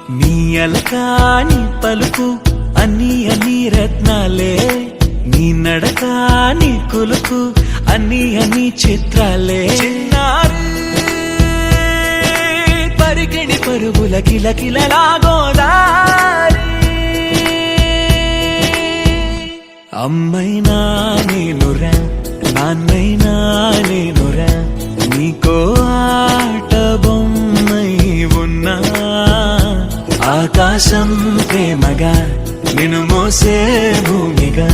నీ అలకాని పలుకు అన్ని అన్ని రత్నాలే, నీ నడక నీ కులుకు అన్ని అన్ని చిత్రాలే. చిన్నారి పరికిణి పరుగుల కిలకిలలా గోదారి, అమ్మైనా నేనురా నాన్నైనా నేనురా, నీకో ఆట బొమ్మై ఉన్నా. ఆకాశం ప్రేమగా నిన్ను మోసే భూమిగా,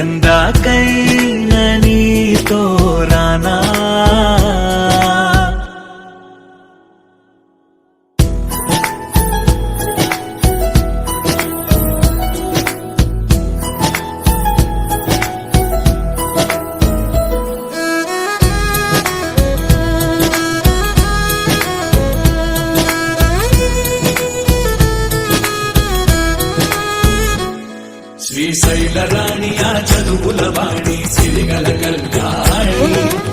ఎందాకైనా నీతో రానా. శ్రీశైల రాణి ఆ చదువుల వాణి, సిరిగల కళ్యాణి,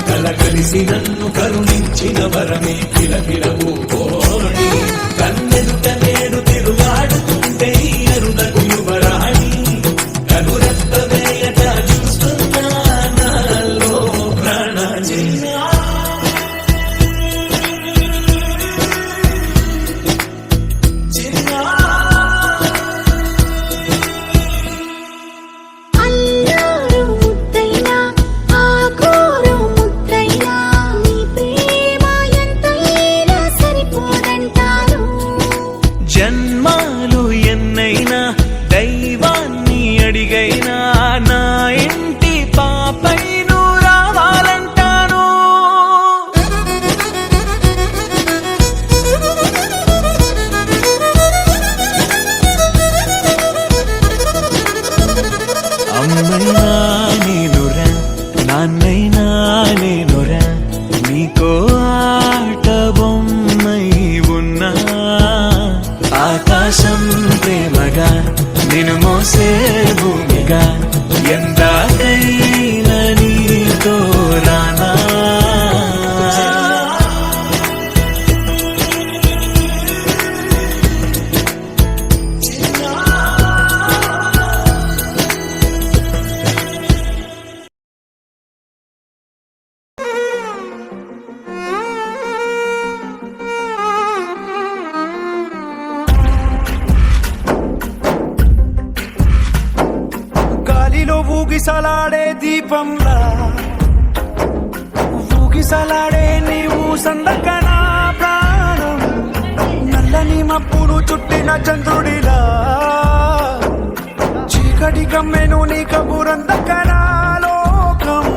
కలకలిసి నన్ను కరుణించిన వరమే కిలకిలవు కోణి. కన్నెదుట నేడు తిరుగాడుతుంటే అరుణకు యువరాణి, కనురెప్ప వేయట చూస్తున్నా నాలో ప్రాణాన్ని. జన్మాలు ఎన్నైనా దైవాన్ని అడిగైనా నా ఇంటి పాపై నువ్వు రావాలంటాను. అమ్మైనా నేనురా నాన్నైనా నేనురా, నీకో ఆట బొమ్మై ఉన్నా. ఆకాశం ప్రేమగా నిన్ను మోసే భూమిగా, ఎందాకైనా నీతో రానా. ఊగిసలాడే దీపంలా ఊగిసలాడే నీవు సందకనా ప్రాణం, నల్లని మప్పును చుట్టిన చంద్రుడిలా చీకటి కమ్మెను నీ కబురందకనా లోకం.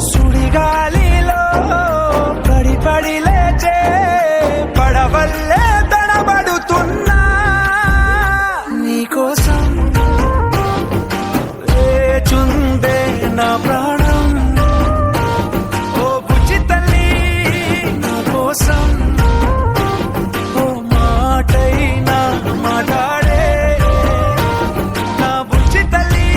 సుడిగాలిలో పడి పడి లేచే పడవల్లే తడబడుతున్నా నీకోసం చుందే నా ప్రాణం. ఓ బుజ్జి తల్లి నా కోసం ఓ మాటైనా మాట్లాడే నా బుజ్జి తల్లి.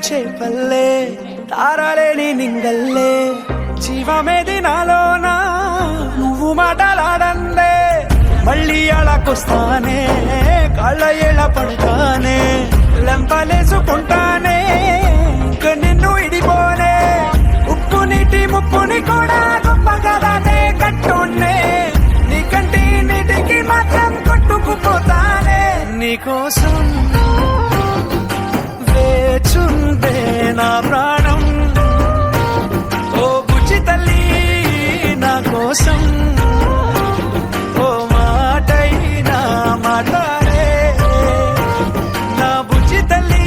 చేపల్లే తారలేని నింగల్లే జీవమేది నాలోనా, నువ్వు మాటలాడందే మళ్ళీ అలాకొస్తానే, కాళ్ళ ఏళ్ళ పడతానే, లెంపలేసుకుంటానే ఇంక నిన్ను ఇడిపోనే. ఉప్పు నీటి ముప్పుని కూడా గొప్పగా దాటే కట్టున్నే, నీ కంటి నీటికి మాత్రం కొట్టుకుపోతానే. నీకోసం వేచుందే నా ప్రాణం, ఓ బుజ్జి తల్లి నా కోసం ఓ మాటైనా మాట్లాడే నా బుజ్జి తల్లి.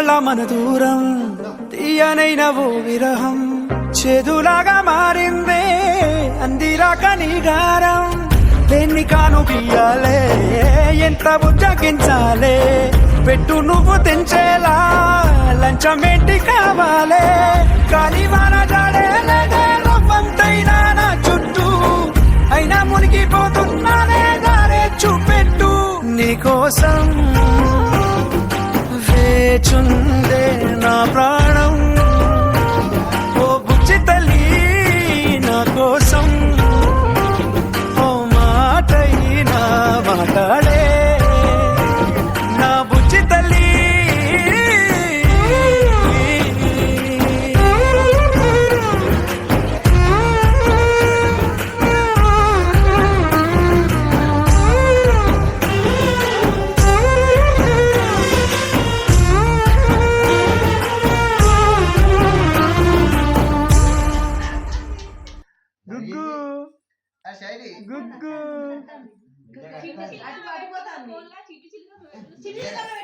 ఇన్నాళ్ళ మన దూరం తీయనైన ఓ విరహం చేదులాగా మారిందే అందిరాక నీగారం దేన్ని కాను బియ్యాలే ఎంత బుజ్జగించాలే పెట్టు నువ్వు తెంచేలా లంచమేంటి కావాలే కాలివాన జాడేలేదే రవ్వంతైనా నా చుట్టూ అయినా మునిగిపోతున్నానే దారే చూపెట్టు నీకోసం వేచుందే నా ప్రాణం ఓ బుజ్జి తల్లి నా కోసం ఓ మాటైనా మాట్లాడే నా బుజ్జి తల్లి గుగ్గు గుగ్గు చిట్టి చిలుక